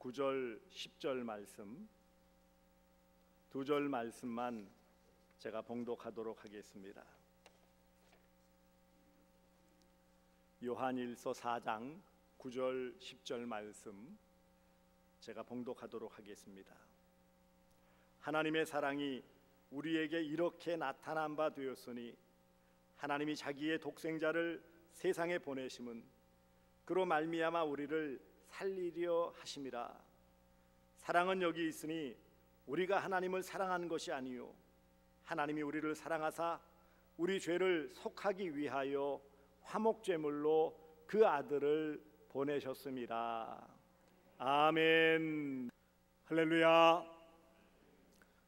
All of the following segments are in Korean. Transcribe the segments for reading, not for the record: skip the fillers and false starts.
9절 10절 말씀, 두 절 말씀만 제가 봉독하도록 하겠습니다. 요한일서 4장 9절 10절 말씀 제가 봉독하도록 하겠습니다. 하나님의 사랑이 우리에게 이렇게 나타난 바 되었으니 하나님이 자기의 독생자를 세상에 보내심은 그로 말미암아 우리를 살리려 하심이라. 사랑은 여기 있으니 우리가 하나님을 사랑한 것이 아니요 하나님이 우리를 사랑하사 우리 죄를 속하기 위하여 화목제물로 그 아들을 보내셨습니다. 아멘. 할렐루야.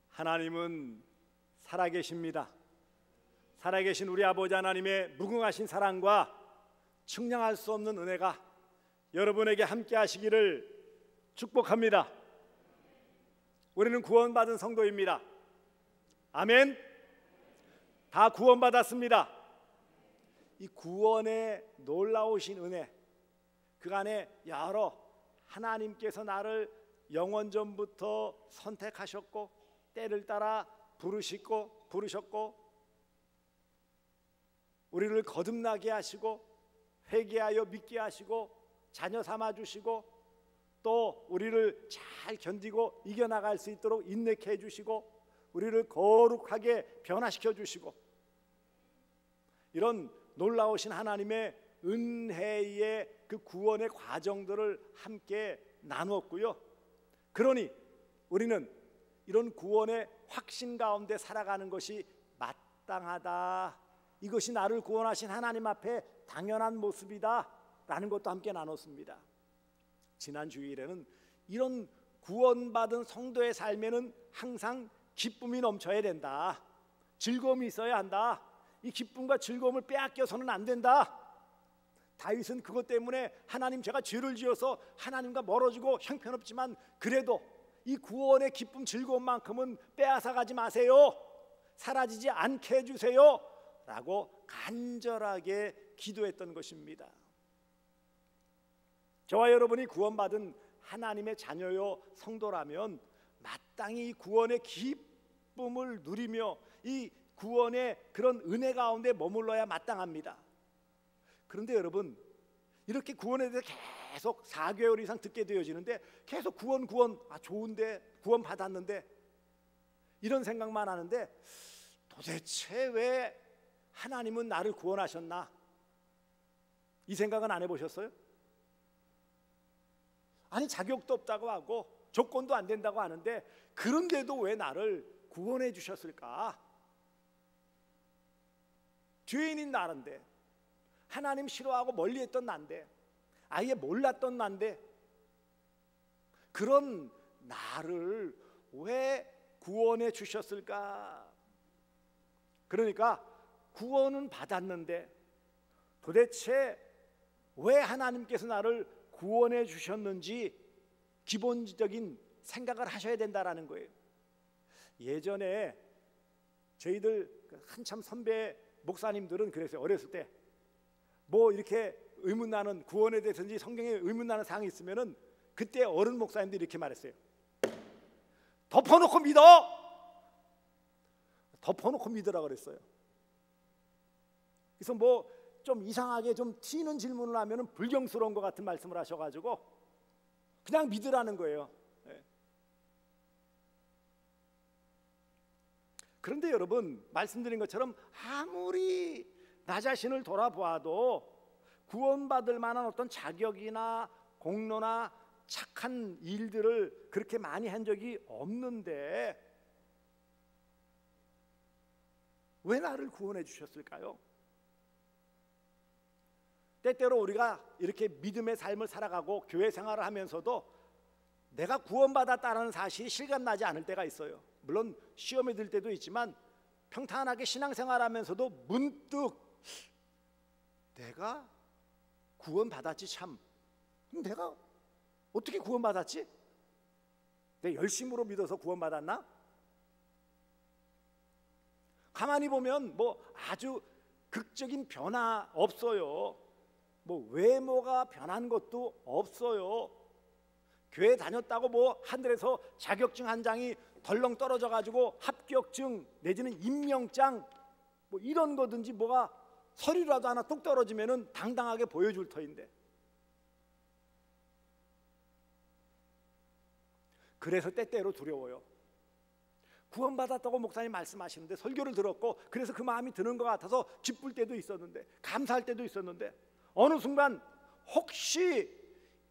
하나님은 살아계십니다. 살아계신 우리 아버지 하나님의 무궁하신 사랑과 측량할 수 없는 은혜가 여러분에게 함께 하시기를 축복합니다. 우리는 구원받은 성도입니다. 아멘. 다 구원받았습니다. 이 구원의 놀라우신 은혜, 그간에 여러 하나님께서 나를 영원 전부터 선택하셨고 때를 따라 부르셨고 우리를 거듭나게 하시고 회개하여 믿게 하시고 자녀 삼아 주시고 또 우리를 잘 견디고 이겨나갈 수 있도록 인내케 해주시고 우리를 거룩하게 변화시켜 주시고, 이런 놀라우신 하나님의 은혜의 그 구원의 과정들을 함께 나누었고요. 그러니 우리는 이런 구원의 확신 가운데 살아가는 것이 마땅하다, 이것이 나를 구원하신 하나님 앞에 당연한 모습이다 라는 것도 함께 나눴습니다. 지난 주일에는 이런 구원받은 성도의 삶에는 항상 기쁨이 넘쳐야 된다, 즐거움이 있어야 한다, 이 기쁨과 즐거움을 빼앗겨서는 안 된다. 다윗은 그것 때문에 하나님, 제가 죄를 지어서 하나님과 멀어지고 형편없지만 그래도 이 구원의 기쁨 즐거움만큼은 빼앗아 가지 마세요, 사라지지 않게 해주세요 라고 간절하게 기도했던 것입니다. 저와 여러분이 구원받은 하나님의 자녀요 성도라면 마땅히 구원의 기쁨을 누리며 이 구원의 그런 은혜 가운데 머물러야 마땅합니다. 그런데 여러분, 이렇게 구원에 대해서 계속 4개월 이상 듣게 되어지는데 계속 구원, 좋은데, 구원 받았는데, 이런 생각만 하는데 도대체 왜 하나님은 나를 구원하셨나? 이 생각은 안 해보셨어요? 아니, 자격도 없다고 하고 조건도 안 된다고 하는데 그런데도 왜 나를 구원해 주셨을까? 죄인인 나인데, 하나님 싫어하고 멀리했던 난데, 아예 몰랐던 난데, 그런 나를 왜 구원해 주셨을까? 그러니까 구원은 받았는데 도대체 왜 하나님께서 나를 구원해 주셨는지 기본적인 생각을 하셔야 된다라는 거예요. 예전에 저희들 한참 선배 목사님들은 그랬어요. 어렸을 때 뭐 이렇게 의문나는, 구원에 대해서든지 성경에 의문나는 사항이 있으면은 그때 어른 목사님들이 이렇게 말했어요. 덮어놓고 믿어. 덮어놓고 믿으라 그랬어요. 그래서 뭐 좀 이상하게 좀 튀는 질문을 하면은 불경스러운 것 같은 말씀을 하셔가지고 그냥 믿으라는 거예요. 네. 그런데 여러분, 말씀드린 것처럼 아무리 나 자신을 돌아보아도 구원받을 만한 어떤 자격이나 공로나 착한 일들을 그렇게 많이 한 적이 없는데 왜 나를 구원해 주셨을까요? 때때로 우리가 이렇게 믿음의 삶을 살아가고 교회 생활을 하면서도 내가 구원받았다는 사실이 실감나지 않을 때가 있어요. 물론 시험에 들 때도 있지만 평탄하게 신앙생활하면서도 문득 내가 구원받았지, 참 내가 어떻게 구원받았지? 내가 열심으로 믿어서 구원받았나? 가만히 보면 뭐 아주 극적인 변화 없어요. 뭐 외모가 변한 것도 없어요. 교회 다녔다고 뭐 하늘에서 자격증 한 장이 덜렁 떨어져 가지고 합격증 내지는 임명장 뭐 이런 거든지 뭐가 서류라도 하나 뚝 떨어지면은 당당하게 보여줄 터인데, 그래서 때때로 두려워요. 구원받았다고 목사님 말씀하시는데 설교를 들었고 그래서 그 마음이 드는 것 같아서 기쁠 때도 있었는데 감사할 때도 있었는데, 어느 순간 혹시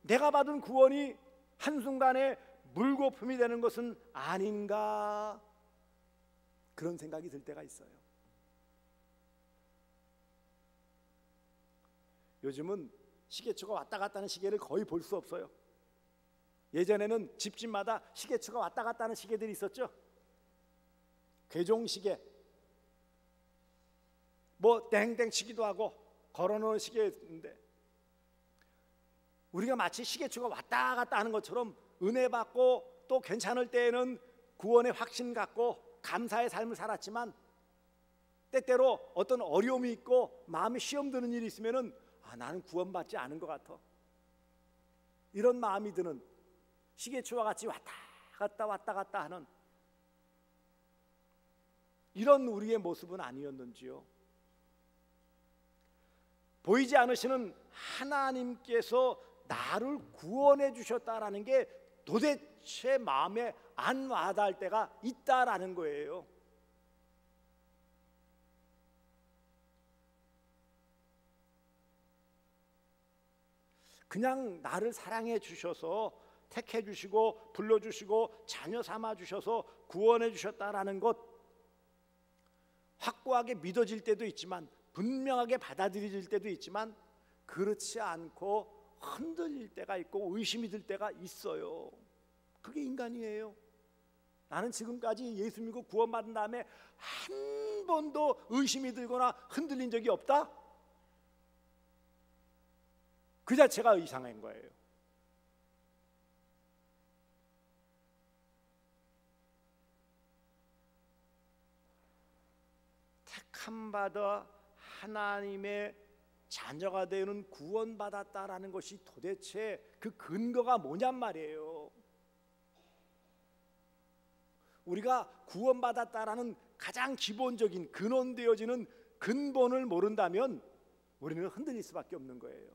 내가 받은 구원이 한순간에 물거품이 되는 것은 아닌가, 그런 생각이 들 때가 있어요. 요즘은 시계초가 왔다 갔다 하는 시계를 거의 볼 수 없어요. 예전에는 집집마다 시계초가 왔다 갔다 하는 시계들이 있었죠. 괴종시계, 뭐 땡땡치기도 하고 걸어놓은 시계인데, 우리가 마치 시계초가 왔다 갔다 하는 것처럼 은혜 받고 또 괜찮을 때에는 구원의 확신 갖고 감사의 삶을 살았지만, 때때로 어떤 어려움이 있고 마음이 시험 드는 일이 있으면은 나는 구원받지 않은 것 같아, 이런 마음이 드는, 시계초와 같이 왔다 갔다 하는 이런 우리의 모습은 아니었는지요. 보이지 않으시는 하나님께서 나를 구원해 주셨다라는 게 도대체 마음에 안 와닿을 때가 있다라는 거예요. 그냥 나를 사랑해 주셔서 택해 주시고 불러 주시고 자녀 삼아 주셔서 구원해 주셨다라는 것, 확고하게 믿어질 때도 있지만 분명하게 받아들여질 때도 있지만 그렇지 않고 흔들릴 때가 있고 의심이 들 때가 있어요. 그게 인간이에요. 나는 지금까지 예수 믿고 구원받은 다음에 한 번도 의심이 들거나 흔들린 적이 없다? 그 자체가 이상한 거예요. 택함받아 하나님의 자녀가 되는 구원받았다라는 것이 도대체 그 근거가 뭐냔 말이에요. 우리가 구원받았다라는 가장 기본적인 근원되어지는 근본을 모른다면 우리는 흔들릴 수밖에 없는 거예요.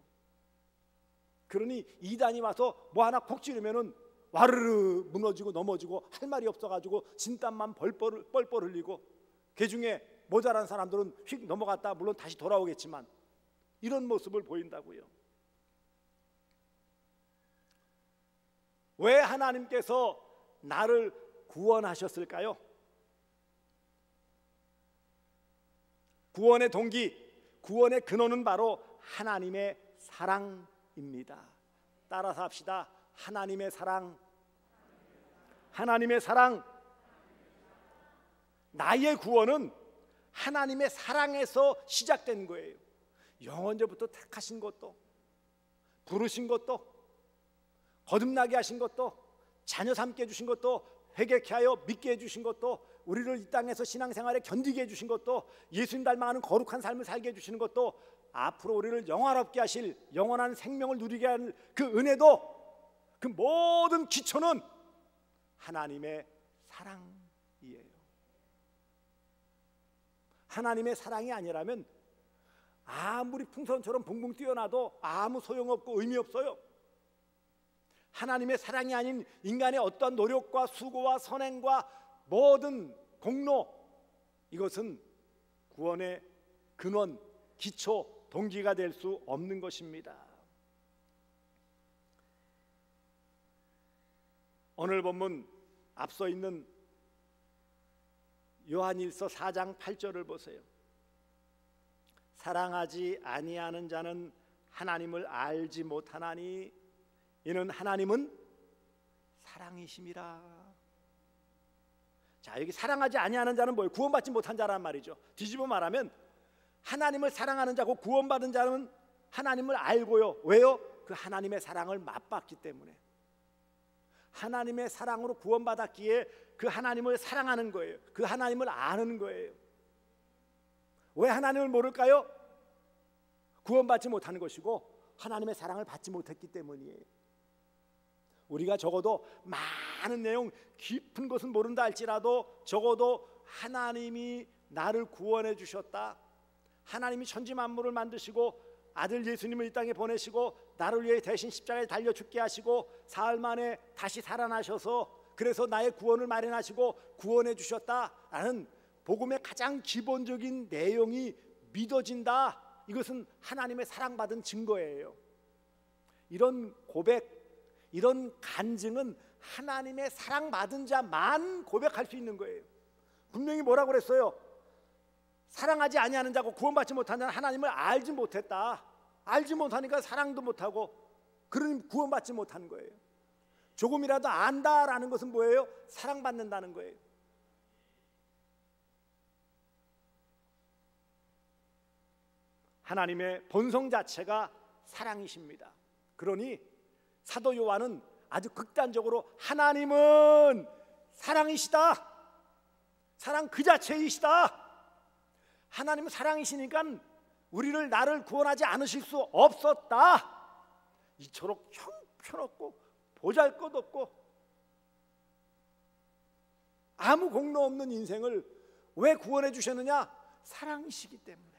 그러니 이단이 와서 뭐 하나 콕 찌르면은 와르르 무너지고 넘어지고 할 말이 없어가지고 진땀만 뻘뻘 흘리고, 그 중에 모자란 사람들은 휙 넘어갔다 물론 다시 돌아오겠지만 이런 모습을 보인다고요. 왜 하나님께서 나를 구원하셨을까요? 구원의 동기, 구원의 근원은 바로 하나님의 사랑입니다. 따라서 합시다. 하나님의 사랑. 하나님의 사랑. 나의 구원은 하나님의 사랑에서 시작된 거예요. 영원전부터 택하신 것도, 부르신 것도, 거듭나게 하신 것도, 자녀 삼게 해주신 것도, 회개케 하여 믿게 해주신 것도, 우리를 이 땅에서 신앙생활에 견디게 해주신 것도, 예수님 닮아가는 거룩한 삶을 살게 해주시는 것도, 앞으로 우리를 영화롭게 하실 영원한 생명을 누리게 할 그 은혜도, 그 모든 기초는 하나님의 사랑이에요. 하나님의 사랑이 아니라면 아무리 풍선처럼 붕붕 뛰어나도 아무 소용없고 의미 없어요. 하나님의 사랑이 아닌 인간의 어떠한 노력과 수고와 선행과 모든 공로, 이것은 구원의 근원, 기초, 동기가 될 수 없는 것입니다. 오늘 본문 앞서 있는 요한일서 4장 8절을 보세요. 사랑하지 아니하는 자는 하나님을 알지 못하나니 이는 하나님은 사랑이심이라. 자, 여기 사랑하지 아니하는 자는 뭐예요? 구원받지 못한 자란 말이죠. 뒤집어 말하면 하나님을 사랑하는 자고 구원받은 자는 하나님을 알고요. 왜요? 그 하나님의 사랑을 맛봤기 때문에. 하나님의 사랑으로 구원받았기에 그 하나님을 사랑하는 거예요. 그 하나님을 아는 거예요. 왜 하나님을 모를까요? 구원받지 못하는 것이고 하나님의 사랑을 받지 못했기 때문이에요. 우리가 적어도 많은 내용 깊은 것은 모른다 할지라도 적어도 하나님이 나를 구원해 주셨다, 하나님이 천지 만물을 만드시고 아들 예수님을 이 땅에 보내시고 나를 위해 대신 십자가에 달려 죽게 하시고 사흘 만에 다시 살아나셔서 그래서 나의 구원을 마련하시고 구원해 주셨다라는 복음의 가장 기본적인 내용이 믿어진다. 이것은 하나님의 사랑받은 증거예요. 이런 고백, 이런 간증은 하나님의 사랑받은 자만 고백할 수 있는 거예요. 분명히 뭐라고 그랬어요? 사랑하지 아니하는 자고 구원받지 못하는 자는 하나님을 알지 못했다. 알지 못하니까 사랑도 못하고 그러니 구원받지 못한 거예요. 조금이라도 안다라는 것은 뭐예요? 사랑받는다는 거예요. 하나님의 본성 자체가 사랑이십니다. 그러니 사도 요한은 아주 극단적으로 하나님은 사랑이시다, 사랑 그 자체이시다, 하나님은 사랑이시니까 우리를 나를 구원하지 않으실 수 없었다. 이처럼 형편없고 보잘것없고 아무 공로 없는 인생을 왜 구원해 주셨느냐? 사랑이시기 때문에.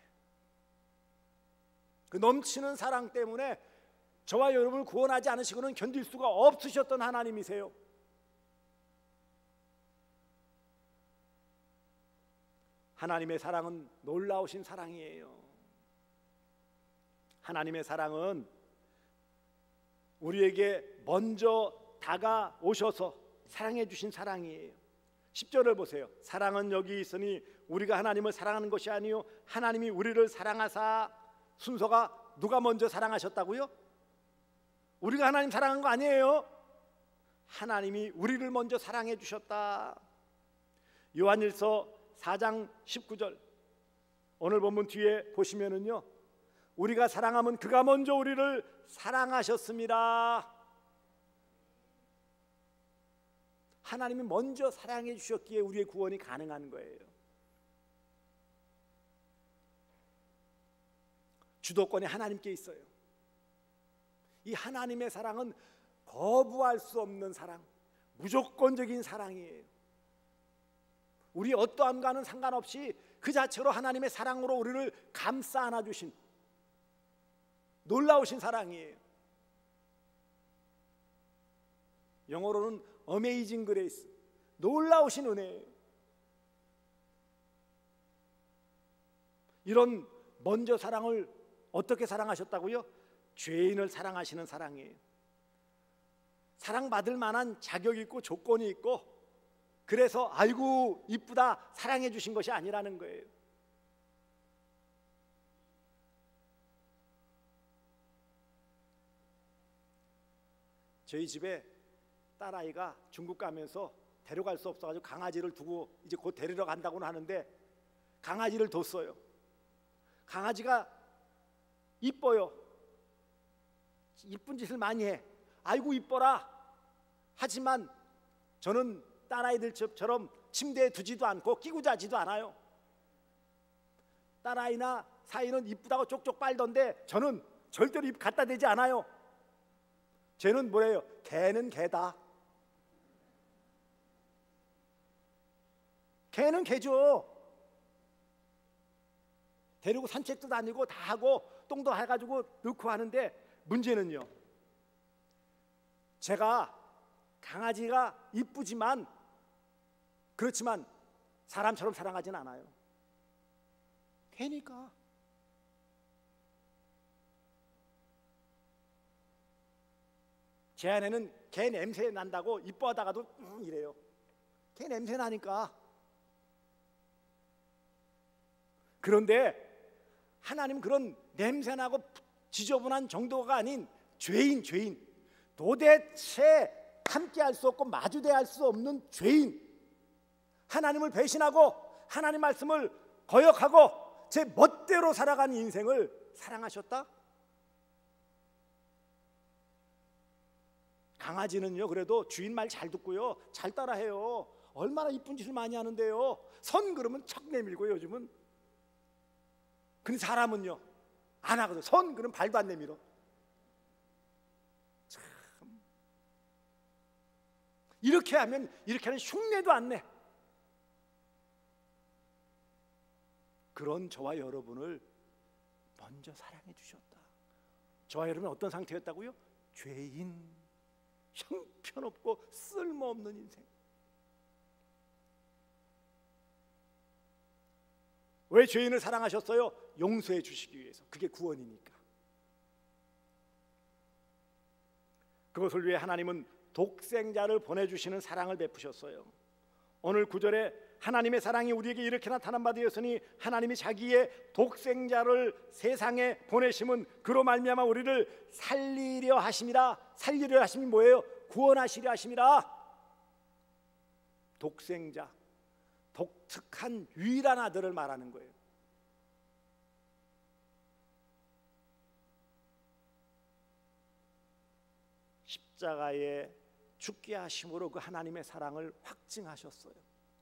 그 넘치는 사랑 때문에 저와 여러분을 구원하지 않으시고는 견딜 수가 없으셨던 하나님이세요. 하나님의 사랑은 놀라우신 사랑이에요. 하나님의 사랑은 우리에게 먼저 다가오셔서 사랑해 주신 사랑이에요. 10절을 보세요. 사랑은 여기 있으니 우리가 하나님을 사랑하는 것이 아니요 하나님이 우리를 사랑하사. 순서가 누가 먼저 사랑하셨다고요? 우리가 하나님 사랑한 거 아니에요. 하나님이 우리를 먼저 사랑해 주셨다. 요한일서 4장 19절 오늘 본문 뒤에 보시면은요, 우리가 사랑하면 그가 먼저 우리를 사랑하셨습니다. 하나님이 먼저 사랑해 주셨기에 우리의 구원이 가능한 거예요. 주도권이 하나님께 있어요. 이 하나님의 사랑은 거부할 수 없는 사랑, 무조건적인 사랑이에요. 우리 어떠함과는 상관없이 그 자체로 하나님의 사랑으로 우리를 감싸 안아주신 놀라우신 사랑이에요. 영어로는 Amazing Grace, 놀라우신 은혜예요. 이런 먼저 사랑을 어떻게 사랑하셨다고요? 죄인을 사랑하시는 사랑이에요. 사랑받을 만한 자격이 있고 조건이 있고 그래서 아이고 이쁘다 사랑해 주신 것이 아니라는 거예요. 저희 집에 딸아이가 중국 가면서 데려갈 수 없어가지고 강아지를 두고 이제 곧 데리러 간다고는 하는데 강아지를 뒀어요. 강아지가 이뻐요. 이쁜 짓을 많이 해. 아이고 이뻐라. 하지만 저는 딸아이들처럼 침대에 두지도 않고 끼고 자지도 않아요. 딸아이나 사이는 이쁘다고 쪽쪽 빨던데 저는 절대로 입 갖다 대지 않아요. 쟤는 뭐래요? 개는 개다. 개는 개죠. 데리고 산책도 다니고 다 하고 똥도 해가지고 넣고 하는데 문제는요, 제가 강아지가 이쁘지만 그렇지만 사람처럼 사랑하진 않아요. 개니까. 제 아내는 개 냄새 난다고 이뻐하다가도 이래요. 개 냄새 나니까. 그런데 하나님 그런 냄새나고 지저분한 정도가 아닌 죄인, 도대체 함께할 수 없고 마주대할 수 없는 죄인, 하나님을 배신하고 하나님 말씀을 거역하고 제 멋대로 살아가는 인생을 사랑하셨다? 강아지는요 그래도 주인 말 잘 듣고요 잘 따라해요. 얼마나 이쁜 짓을 많이 하는데요. 선 그러면 척 내밀고 요즘은. 근데 사람은요 안 하거든. 선 그러면 발도 안 내밀어. 참 이렇게 하면 이렇게 하는 흉내도 안 내. 그런 저와 여러분을 먼저 사랑해 주셨다. 저와 여러분은 어떤 상태였다고요? 죄인, 형편없고 쓸모없는 인생. 왜 죄인을 사랑하셨어요? 용서해 주시기 위해서. 그게 구원이니까. 그것을 위해 하나님은 독생자를 보내주시는 사랑을 베푸셨어요. 오늘 9절에 하나님의 사랑이 우리에게 이렇게 나타난 바 되었으니 하나님이 자기의 독생자를 세상에 보내심은 그로 말미암아 우리를 살리려 하심이라. 살리려 하심이 뭐예요? 구원하시려 하심이라. 독생자, 독특한 유일한 아들을 말하는 거예요. 십자가에 죽게 하심으로 그 하나님의 사랑을 확증하셨어요.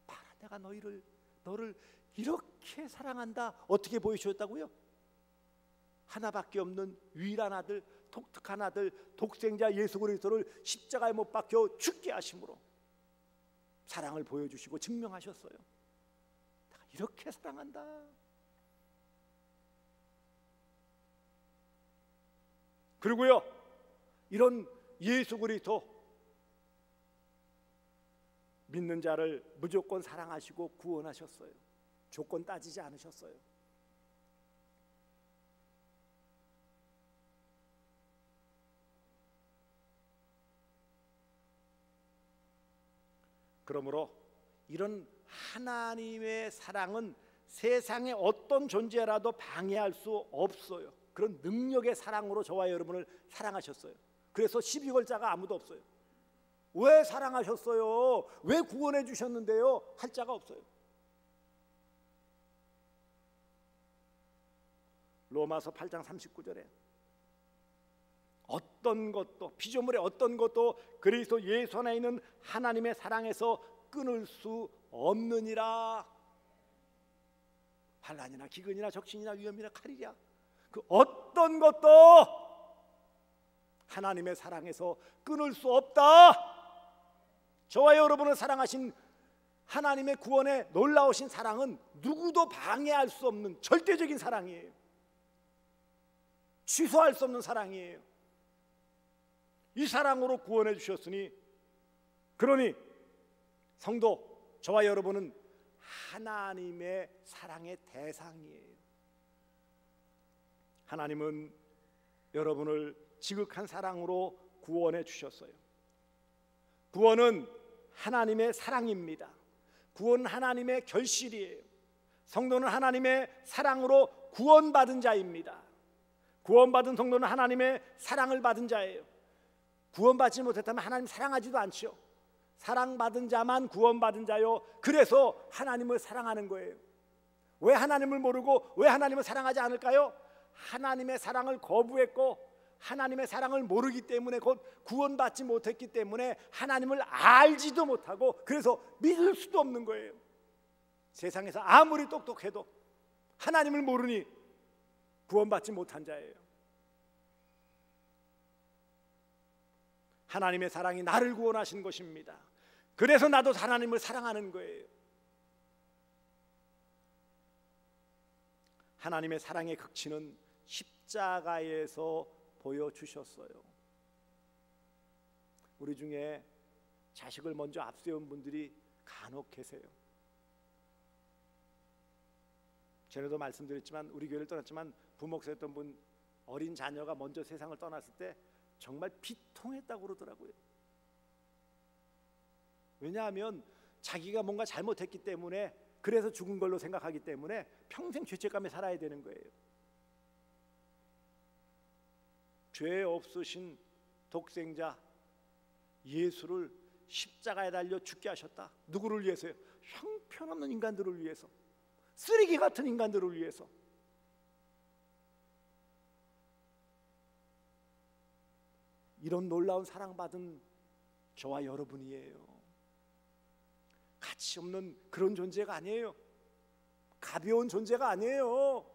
봐라, 내가 너를 이렇게 사랑한다. 어떻게 보여주셨다고요? 하나밖에 없는 유일한 아들, 독특한 아들, 독생자 예수 그리스도를 십자가에 못 박혀 죽게 하심으로 사랑을 보여주시고 증명하셨어요. 내가 이렇게 사랑한다. 그리고요, 이런 예수 그리스도 믿는 자를 무조건 사랑하시고 구원하셨어요. 조건 따지지 않으셨어요. 그러므로 이런 하나님의 사랑은 세상의 어떤 존재라도 방해할 수 없어요. 그런 능력의 사랑으로 저와 여러분을 사랑하셨어요. 그래서 12월자가 아무도 없어요. 왜 사랑하셨어요? 왜 구원해 주셨는데요? 할 자가 없어요. 로마서 8장 39절에 어떤 것도, 피조물의 어떤 것도 그리스도 예수 안에 있는 하나님의 사랑에서 끊을 수 없느니라. 환난이나 기근이나 적신이나 위험이나 칼이랴, 그 어떤 것도 하나님의 사랑에서 끊을 수 없다. 저와 여러분을 사랑하신 하나님의 구원의 놀라우신 사랑은 누구도 방해할 수 없는 절대적인 사랑이에요. 취소할 수 없는 사랑이에요. 이 사랑으로 구원해 주셨으니, 그러니 성도, 저와 여러분은 하나님의 사랑의 대상이에요. 하나님은 여러분을 지극한 사랑으로 구원해 주셨어요. 구원은 하나님의 사랑입니다. 구원은 하나님의 결실이에요. 성도는 하나님의 사랑으로 구원받은 자입니다. 구원받은 성도는 하나님의 사랑을 받은 자예요. 구원받지 못했다면 하나님 사랑하지도 않죠. 사랑받은 자만 구원받은 자요. 그래서 하나님을 사랑하는 거예요. 왜 하나님을 모르고 왜 하나님을 사랑하지 않을까요? 하나님의 사랑을 거부했고 하나님의 사랑을 모르기 때문에, 곧 구원받지 못했기 때문에 하나님을 알지도 못하고, 그래서 믿을 수도 없는 거예요. 세상에서 아무리 똑똑해도 하나님을 모르니 구원받지 못한 자예요. 하나님의 사랑이 나를 구원하신 것입니다. 그래서 나도 하나님을 사랑하는 거예요. 하나님의 사랑의 극치는 십자가에서 보여주셨어요. 우리 중에 자식을 먼저 앞세운 분들이 간혹 계세요. 전에도 말씀드렸지만 우리 교회를 떠났지만 부목사였던 분, 어린 자녀가 먼저 세상을 떠났을 때 정말 비통했다고 그러더라고요. 왜냐하면 자기가 뭔가 잘못했기 때문에, 그래서 죽은 걸로 생각하기 때문에 평생 죄책감에 살아야 되는 거예요. 죄 없으신 독생자 예수를 십자가에 달려 죽게 하셨다. 누구를 위해서요? 형편없는 인간들을 위해서, 쓰레기 같은 인간들을 위해서. 이런 놀라운 사랑받은 저와 여러분이에요. 가치 없는 그런 존재가 아니에요. 가벼운 존재가 아니에요.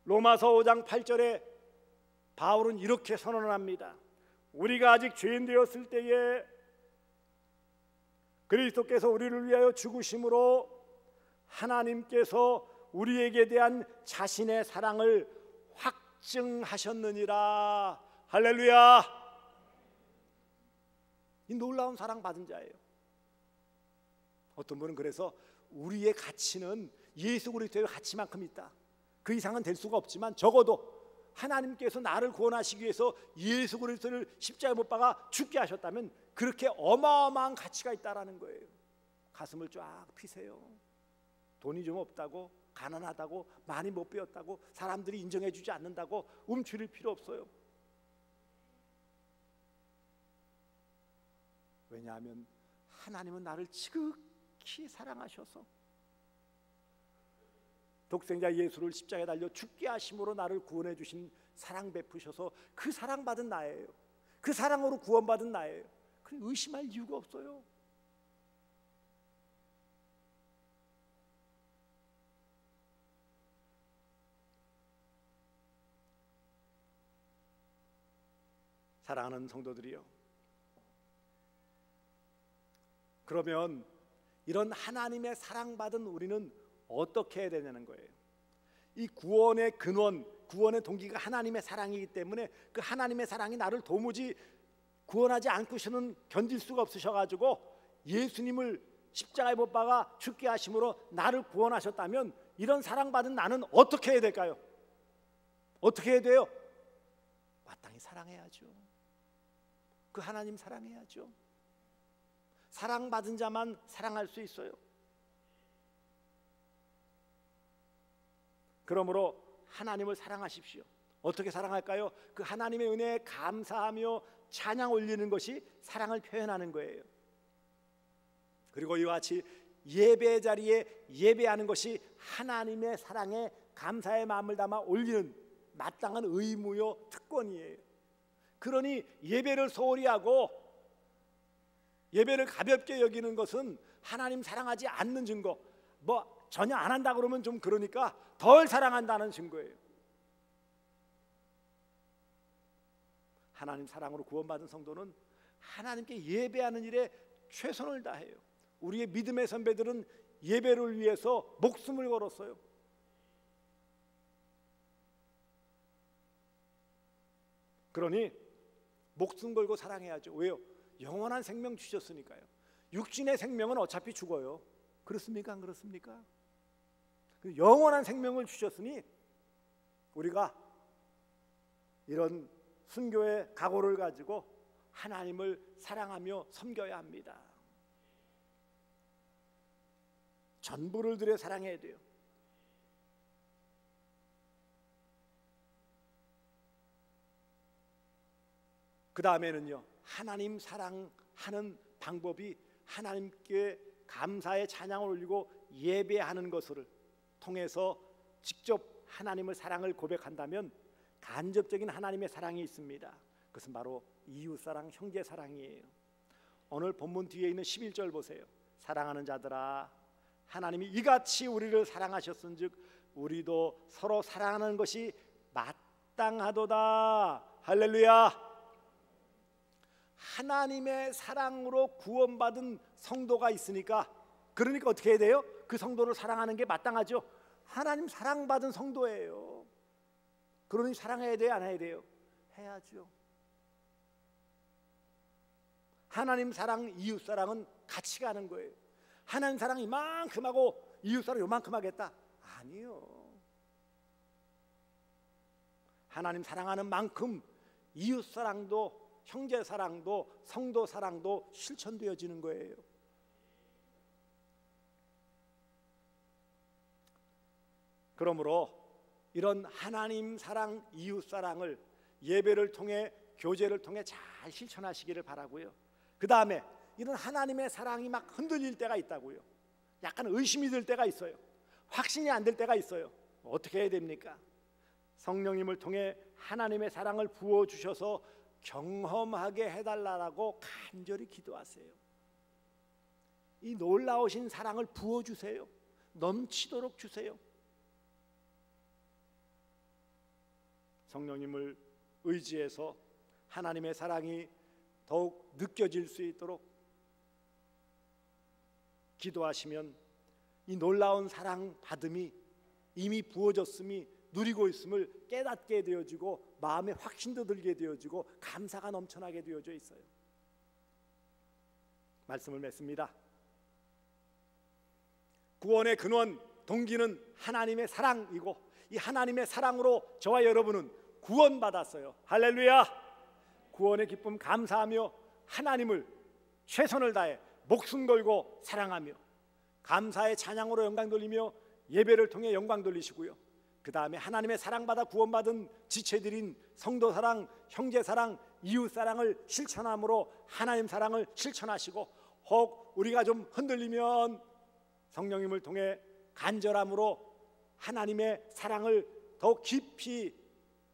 로마서 5장 8절에 바울은 이렇게 선언합니다. 우리가 아직 죄인 되었을 때에 그리스도께서 우리를 위하여 죽으심으로 하나님께서 우리에게 대한 자신의 사랑을 확증하셨느니라. 할렐루야. 이 놀라운 사랑 받은 자예요. 어떤 분은 그래서 우리의 가치는 예수 그리스도의 가치만큼 있다. 그 이상은 될 수가 없지만 적어도 하나님께서 나를 구원하시기 위해서 예수 그리스도를 십자가에 못 박아 죽게 하셨다면 그렇게 어마어마한 가치가 있다라는 거예요. 가슴을 쫙 피세요. 돈이 좀 없다고, 가난하다고, 많이 못 배웠다고, 사람들이 인정해 주지 않는다고 움츠릴 필요 없어요. 왜냐하면 하나님은 나를 지극히 사랑하셔서 독생자 예수를 십자가에 달려 죽게 하심으로 나를 구원해 주신 사랑 베푸셔서 그 사랑받은 나예요. 그 사랑으로 구원받은 나예요. 의심할 이유가 없어요. 사랑하는 성도들이요, 그러면 이런 하나님의 사랑받은 우리는 어떻게 해야 되냐는 거예요. 이 구원의 근원, 구원의 동기가 하나님의 사랑이기 때문에 그 하나님의 사랑이 나를 도무지 구원하지 않고서는 견딜 수가 없으셔가지고 예수님을 십자가에 못 박아 죽게 하심으로 나를 구원하셨다면 이런 사랑받은 나는 어떻게 해야 될까요? 어떻게 해야 돼요? 마땅히 사랑해야죠. 그 하나님 사랑해야죠. 사랑받은 자만 사랑할 수 있어요. 그러므로 하나님을 사랑하십시오. 어떻게 사랑할까요? 그 하나님의 은혜에 감사하며 찬양 올리는 것이 사랑을 표현하는 거예요. 그리고 이와 같이 예배 자리에 예배하는 것이 하나님의 사랑에 감사의 마음을 담아 올리는 마땅한 의무요 특권이에요. 그러니 예배를 소홀히 하고 예배를 가볍게 여기는 것은 하나님 사랑하지 않는 증거. 전혀 안 한다 그러면 좀 그러니까 덜 사랑한다는 증거예요. 하나님 사랑으로 구원받은 성도는 하나님께 예배하는 일에 최선을 다해요. 우리의 믿음의 선배들은 예배를 위해서 목숨을 걸었어요. 그러니 목숨 걸고 사랑해야죠. 왜요? 영원한 생명 주셨으니까요. 육신의 생명은 어차피 죽어요. 그렇습니까? 안 그렇습니까? 영원한 생명을 주셨으니 우리가 이런 순교의 각오를 가지고 하나님을 사랑하며 섬겨야 합니다. 전부를 들여 사랑해야 돼요. 그 다음에는요, 하나님 사랑하는 방법이 하나님께 감사의 찬양을 올리고 예배하는 것을 통해서 직접 하나님의 사랑을 고백한다면 간접적인 하나님의 사랑이 있습니다. 그것은 바로 이웃사랑, 형제사랑이에요. 오늘 본문 뒤에 있는 11절 보세요. 사랑하는 자들아, 하나님이 이같이 우리를 사랑하셨은즉 우리도 서로 사랑하는 것이 마땅하도다. 할렐루야. 하나님의 사랑으로 구원받은 성도가 있으니까, 그러니까 어떻게 해야 돼요? 그 성도를 사랑하는 게 마땅하죠. 하나님 사랑받은 성도예요. 그러니 사랑해야 돼요, 안 해야 돼요? 해야죠. 하나님 사랑, 이웃 사랑은 같이 가는 거예요. 하나님 사랑 이만큼 하고 이웃 사랑 요만큼 하겠다? 아니요. 하나님 사랑하는 만큼 이웃 사랑도, 형제 사랑도, 성도 사랑도 실천되어지는 거예요. 그러므로 이런 하나님 사랑, 이웃 사랑을 예배를 통해, 교제를 통해 잘 실천하시기를 바라고요. 그 다음에 이런 하나님의 사랑이 막 흔들릴 때가 있다고요. 약간 의심이 들 때가 있어요. 확신이 안 될 때가 있어요. 어떻게 해야 됩니까? 성령님을 통해 하나님의 사랑을 부어주셔서 경험하게 해달라고 간절히 기도하세요. 이 놀라우신 사랑을 부어주세요. 넘치도록 주세요. 성령님을 의지해서 하나님의 사랑이 더욱 느껴질 수 있도록 기도하시면 이 놀라운 사랑 받음이 이미 부어졌음이 누리고 있음을 깨닫게 되어지고 마음에 확신도 들게 되어지고 감사가 넘쳐나게 되어져 있어요. 말씀을 맺습니다. 구원의 근원 동기는 하나님의 사랑이고 이 하나님의 사랑으로 저와 여러분은 구원받았어요. 할렐루야. 구원의 기쁨 감사하며 하나님을 최선을 다해 목숨 걸고 사랑하며 감사의 찬양으로 영광 돌리며 예배를 통해 영광 돌리시고요. 그 다음에 하나님의 사랑받아 구원받은 지체들인 성도 사랑, 형제 사랑, 이웃 사랑을 실천함으로 하나님 사랑을 실천하시고, 혹 우리가 좀 흔들리면 성령님을 통해 간절함으로 하나님의 사랑을 더 깊이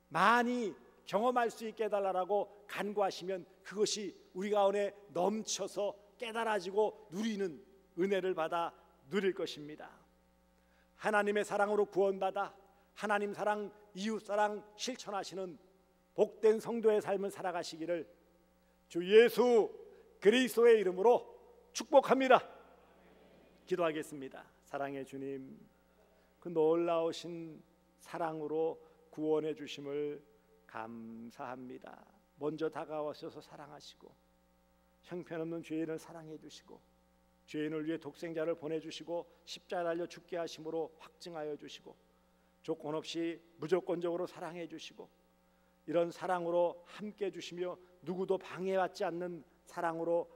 많이 경험할 수 있게 해달라고 간구하시면 그것이 우리 가운데 넘쳐서 깨달아지고 누리는 은혜를 받아 누릴 것입니다. 하나님의 사랑으로 구원받아 하나님 사랑, 이웃 사랑 실천하시는 복된 성도의 삶을 살아가시기를 주 예수 그리스도의 이름으로 축복합니다. 기도하겠습니다. 사랑의 주님, 그 놀라우신 사랑으로 구원해 주심을 감사합니다. 먼저 다가와셔서 사랑하시고 형편없는 죄인을 사랑해 주시고 죄인을 위해 독생자를 보내주시고 십자가에 달려 죽게 하심으로 확증하여 주시고 조건 없이 무조건적으로 사랑해 주시고 이런 사랑으로 함께 해주시며 누구도 방해받지 않는 사랑으로